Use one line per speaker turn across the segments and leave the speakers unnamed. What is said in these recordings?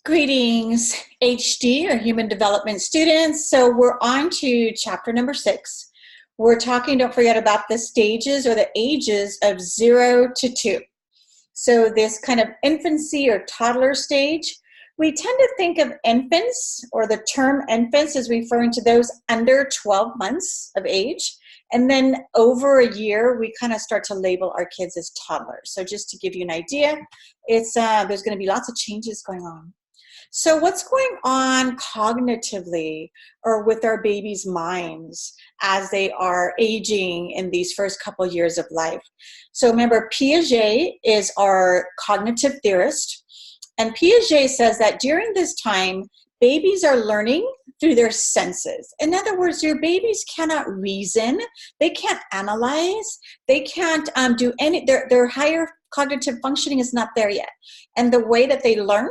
Greetings, HD or Human Development students. So we're on to chapter number 6. We're talking, don't forget about the stages or the ages of 0 to 2. So this kind of infancy or toddler stage, we tend to think of infants or the term infants as referring to those under 12 months of age. And then over a year, we kind of start to label our kids as toddlers. So just to give you an idea, it's there's going to be lots of changes going on. So what's going on cognitively or with our babies' minds as they are aging in these first couple years of life? So remember, Piaget is our cognitive theorist, and Piaget says that during this time, babies are learning through their senses. In other words, your babies cannot reason, they can't analyze, they can't do any, their higher cognitive functioning is not there yet. And the way that they learn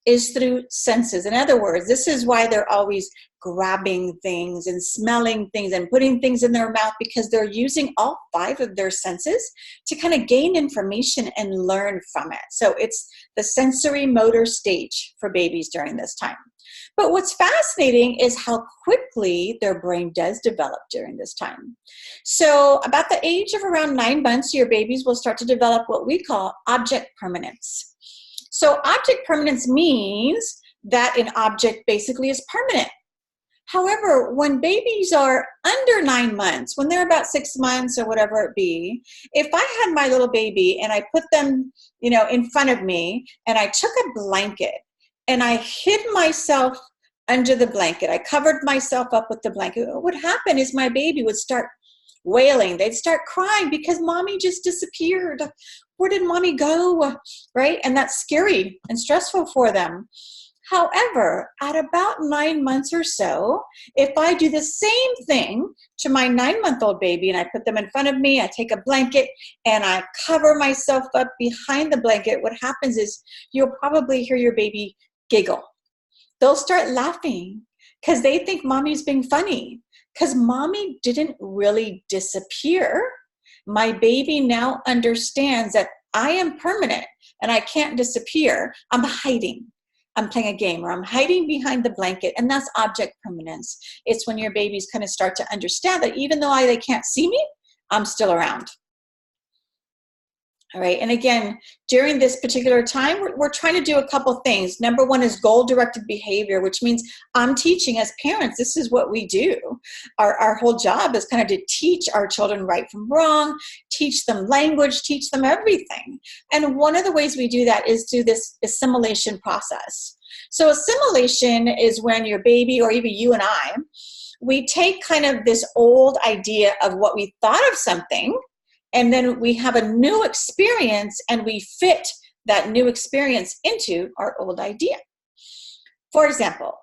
is through senses. In other words, this is why they're always grabbing things and smelling things and putting things in their mouth, because they're using all 5 of their senses to kind of gain information and learn from it. So it's the sensory motor stage for babies during this time. But what's fascinating is how quickly their brain does develop during this time. So about the age of around 9 months, your babies will start to develop what we call object permanence. So object permanence means that an object basically is permanent. However, when babies are under 9 months, when they're about 6 months or whatever it be, if I had my little baby and I put them, in front of me and I took a blanket and I hid myself under the blanket, I covered myself up with the blanket, what would happen is my baby would start wailing. They'd start crying because mommy just disappeared. Where did mommy go? Right? And that's scary and stressful for them. However, at about 9 months or so, if I do the same thing to my 9-month-old baby and I put them in front of me, I take a blanket and I cover myself up behind the blanket, what happens is you'll probably hear your baby giggle. They'll start laughing because they think mommy's being funny, because mommy didn't really disappear. My baby now understands that I am permanent and I can't disappear. I'm hiding. I'm playing a game, or I'm hiding behind the blanket, and that's object permanence. It's when your babies kind of start to understand that even though they can't see me, I'm still around. All right, and again, during this particular time, we're trying to do a couple things. Number one is goal-directed behavior, which means I'm teaching as parents. This is what we do. Our whole job is kind of to teach our children right from wrong, teach them language, teach them everything. And one of the ways we do that is through this assimilation process. So assimilation is when your baby, or even you and I, we take kind of this old idea of what we thought of something, and then we have a new experience and we fit that new experience into our old idea. For example,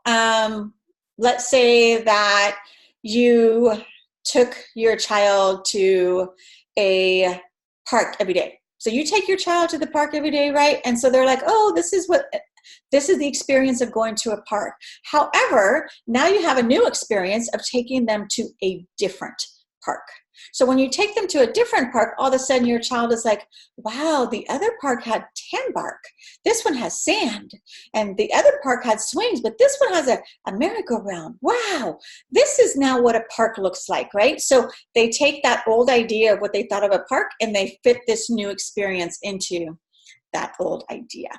let's say that you took your child to a park every day. So you take your child to the park every day, right? And so they're like, oh, this is the experience of going to a park. However, now you have a new experience of taking them to a different park. So when you take them to a different park, all of a sudden your child is like, wow, the other park had tan bark. This one has sand. And the other park had swings, but this one has a merry-go-round. Wow, this is now what a park looks like, right? So they take that old idea of what they thought of a park and they fit this new experience into that old idea.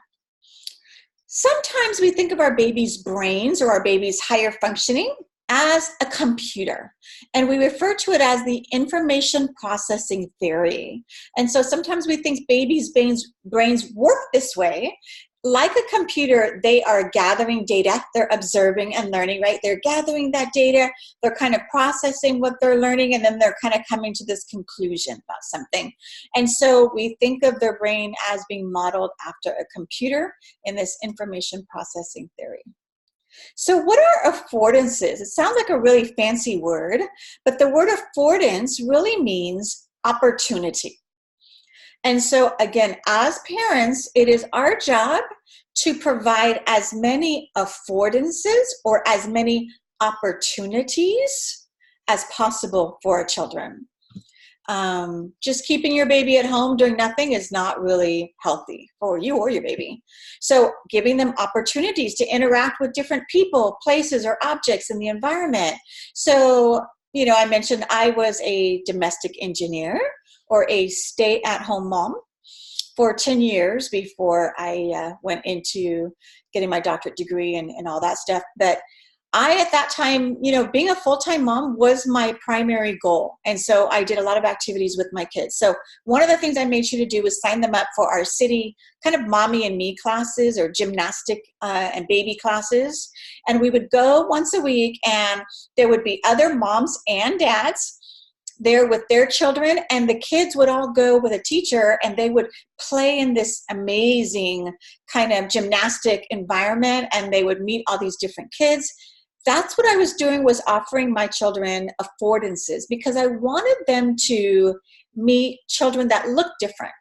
Sometimes we think of our baby's brains or our baby's higher functioning as a computer, and we refer to it as the information processing theory. And so sometimes we think babies' brains work this way. Like a computer, they are gathering data, they're observing and learning, right? They're gathering that data, they're kind of processing what they're learning, and then they're kind of coming to this conclusion about something. And so we think of their brain as being modeled after a computer in this information processing theory. So what are affordances? It sounds like a really fancy word, but the word affordance really means opportunity. And so again, as parents, it is our job to provide as many affordances or as many opportunities as possible for our children. Just keeping your baby at home doing nothing is not really healthy for you or your baby. So giving them opportunities to interact with different people, places, or objects in the environment. So, you know, I mentioned I was a domestic engineer or a stay-at-home mom for 10 years before I went into getting my doctorate degree and all that stuff. But I, at that time, you know, being a full-time mom was my primary goal. And so I did a lot of activities with my kids. So one of the things I made sure to do was sign them up for our city kind of mommy and me classes or gymnastic and baby classes. And we would go once a week, and there would be other moms and dads there with their children, and the kids would all go with a teacher, and they would play in this amazing kind of gymnastic environment, and they would meet all these different kids. That's what I was doing, was offering my children affordances, because I wanted them to meet children that looked different,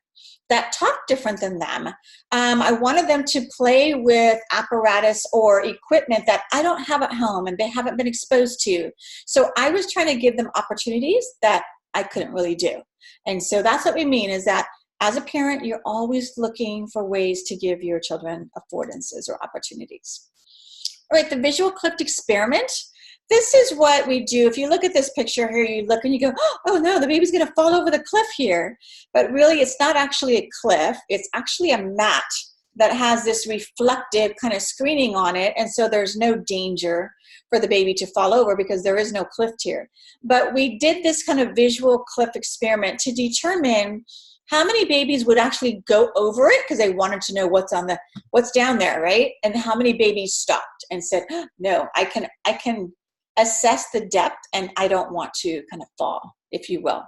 that talk different than them. I wanted them to play with apparatus or equipment that I don't have at home and they haven't been exposed to. So I was trying to give them opportunities that I couldn't really do. And so that's what we mean, is that as a parent, you're always looking for ways to give your children affordances or opportunities. All right, the visual clipped experiment. This is what we do. If you look at this picture here, you look and you go, oh no, the baby's gonna fall over the cliff here. But really, it's not actually a cliff. It's actually a mat that has this reflective kind of screening on it. And so there's no danger for the baby to fall over because there is no cliff here. But we did this kind of visual cliff experiment to determine how many babies would actually go over it because they wanted to know what's down there, right? And how many babies stopped and said, no, I can assess the depth and I don't want to kind of fall, if you will,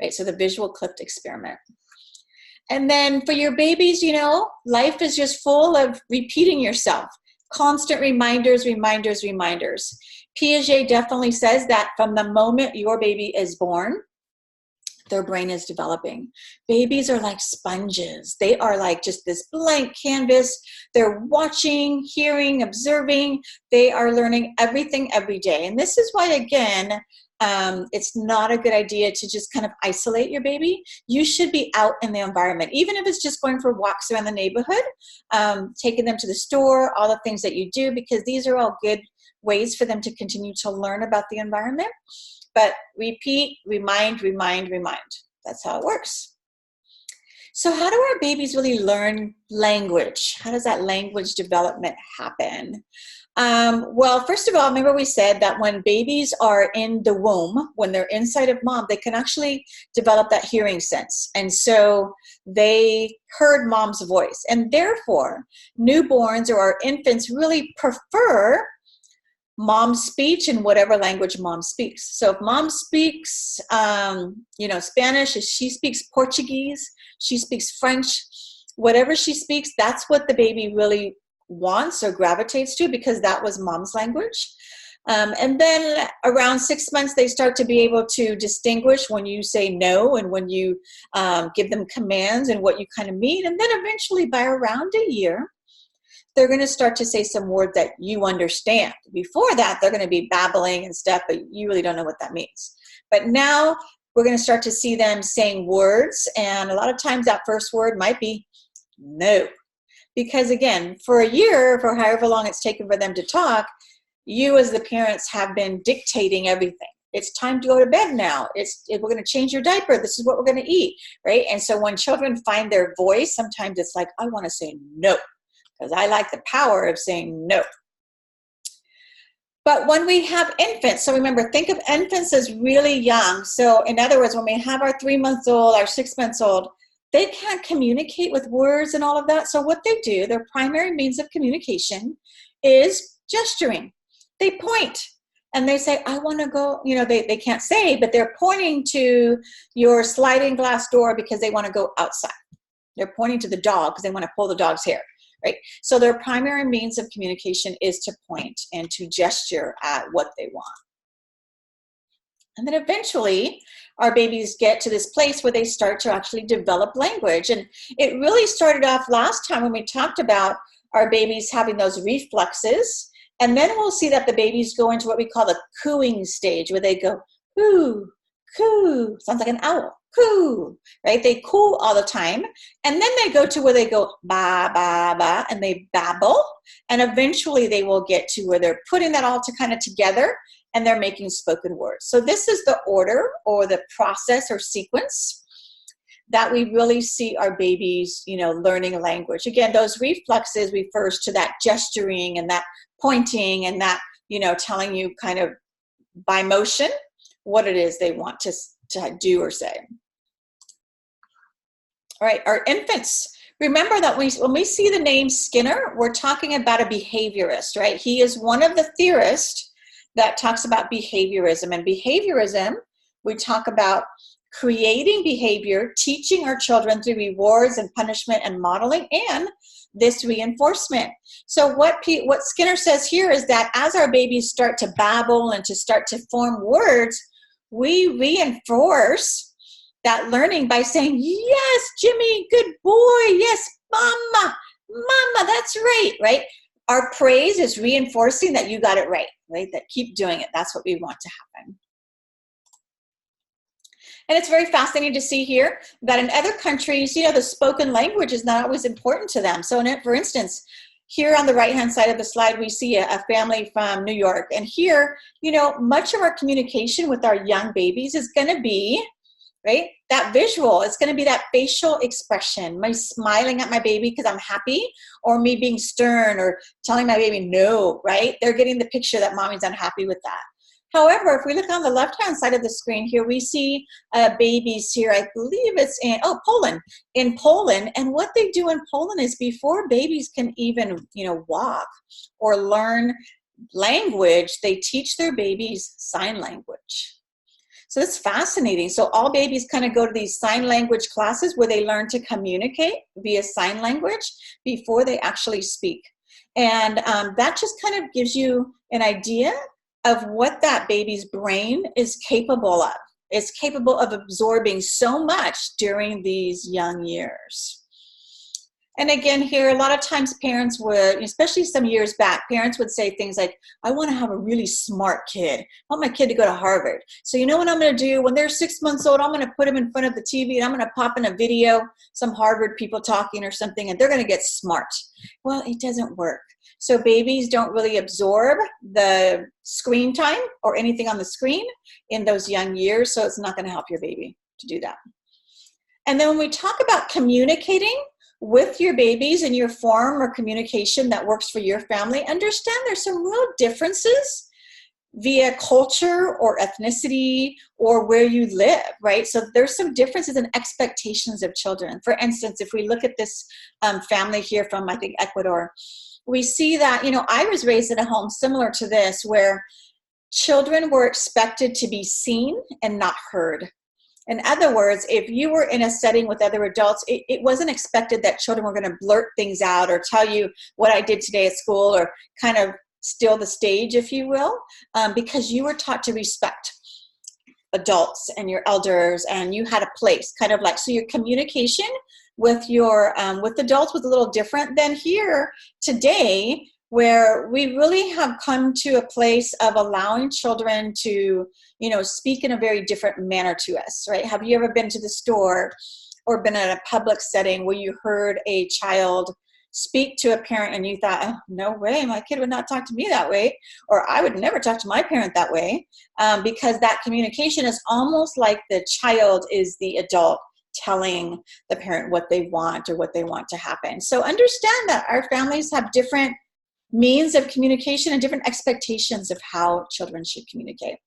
right? So the visual clipped experiment. And then for your babies, you know, life is just full of repeating yourself. Constant reminders, reminders, reminders. Piaget definitely says that from the moment your baby is born, their brain is developing. Babies are like sponges. They are like just this blank canvas. They're watching, hearing, observing. They are learning everything every day. And this is why, again, it's not a good idea to just kind of isolate your baby. You should be out in the environment, even if it's just going for walks around the neighborhood, taking them to the store, all the things that you do, because these are all good ways for them to continue to learn about the environment. But repeat, remind, remind, remind. That's how it works. So how do our babies really learn language? How does that language development happen? Well, first of all, remember we said that when babies are in the womb, when they're inside of mom, they can actually develop that hearing sense. And so they heard mom's voice. And therefore, newborns or our infants really prefer mom's speech in whatever language mom speaks. So if mom speaks, Spanish, if she speaks Portuguese, she speaks French, whatever she speaks, that's what the baby really wants or gravitates to, because that was mom's language. And then around 6 months, they start to be able to distinguish when you say no and when you give them commands and what you kind of mean. And then eventually by around a year, they're going to start to say some word that you understand. Before that, they're going to be babbling and stuff, but you really don't know what that means. But now we're going to start to see them saying words, and a lot of times that first word might be no. Because again, for a year, for however long it's taken for them to talk, you as the parents have been dictating everything. It's time to go to bed now. We're going to change your diaper. This is what we're going to eat, right? And so when children find their voice, sometimes it's like, I want to say no, because I like the power of saying no. But when we have infants, so remember, think of infants as really young. So in other words, when we have our 3-month-old, our 6-month-old, they can't communicate with words and all of that. So what they do, their primary means of communication is gesturing. They point and they say, I want to go, they can't say, but they're pointing to your sliding glass door because they want to go outside. They're pointing to the dog because they want to pull the dog's hair, right? So their primary means of communication is to point and to gesture at what they want. And then eventually, our babies get to this place where they start to actually develop language. And it really started off last time when we talked about our babies having those reflexes. And then we'll see that the babies go into what we call the cooing stage, where they go, coo, coo, sounds like an owl, coo, right? They coo all the time. And then they go to where they go ba, ba, ba, and they babble. And eventually they will get to where they're putting that all kind of together and they're making spoken words. So this is the order or the process or sequence that we really see our babies, learning language. Again, those reflexes refers to that gesturing and that pointing and that, telling you kind of by motion what it is they want to do or say. All right, our infants. Remember that when we see the name Skinner, we're talking about a behaviorist, right? He is one of the theorists that talks about behaviorism. And behaviorism, we talk about creating behavior, teaching our children through rewards and punishment and modeling, and this reinforcement. So what Skinner says here is that as our babies start to babble and to start to form words, we reinforce that learning by saying, yes, Jimmy, good boy, yes, mama, that's right? Our praise is reinforcing that you got it right? That keep doing it. That's what we want to happen. And it's very fascinating to see here that in other countries, the spoken language is not always important to them. So for instance, here on the right-hand side of the slide, we see a family from New York. And here, much of our communication with our young babies is going to be, that visual. It's going to be that facial expression, my smiling at my baby because I'm happy, or me being stern or telling my baby no, They're getting the picture that mommy's unhappy with that. However, if we look on the left-hand side of the screen here, we see babies here. I believe it's in Poland. In Poland, and what they do in Poland is before babies can even, walk or learn language, they teach their babies sign language. So it's fascinating. So all babies kind of go to these sign language classes where they learn to communicate via sign language before they actually speak. And that just kind of gives you an idea of what that baby's brain is capable of. It's capable of absorbing so much during these young years. And again, here, a lot of times parents would, especially some years back, parents would say things like, I want to have a really smart kid. I want my kid to go to Harvard. So you know what I'm going to do? When they're 6 months old, I'm going to put them in front of the TV and I'm going to pop in a video, some Harvard people talking or something, and they're going to get smart. Well, it doesn't work. So babies don't really absorb the screen time or anything on the screen in those young years, so it's not going to help your baby to do that. And then when we talk about communicating with your babies in your form or communication that works for your family, understand there's some real differences via culture or ethnicity or where you live, So there's some differences in expectations of children. For instance, if we look at this family here from, I think, Ecuador, we see that, I was raised in a home similar to this where children were expected to be seen and not heard. In other words, if you were in a setting with other adults, it wasn't expected that children were going to blurt things out or tell you what I did today at school or kind of steal the stage, if you will, because you were taught to respect adults and your elders, and you had a place, kind of like, so your communication with your with adults was a little different than here today, where we really have come to a place of allowing children to, speak in a very different manner to us, Have you ever been to the store or been in a public setting where you heard a child speak to a parent and you thought, oh, no way, my kid would not talk to me that way, or I would never talk to my parent that way, because that communication is almost like the child is the adult telling the parent what they want or what they want to happen. So understand that our families have different means of communication and different expectations of how children should communicate.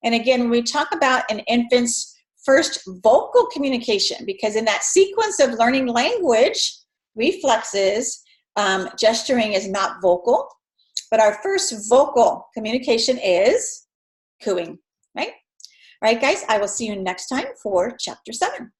And again, when we talk about an infant's first vocal communication, because in that sequence of learning language, reflexes, gesturing is not vocal, but our first vocal communication is cooing, right? All right, guys, I will see you next time for Chapter 7.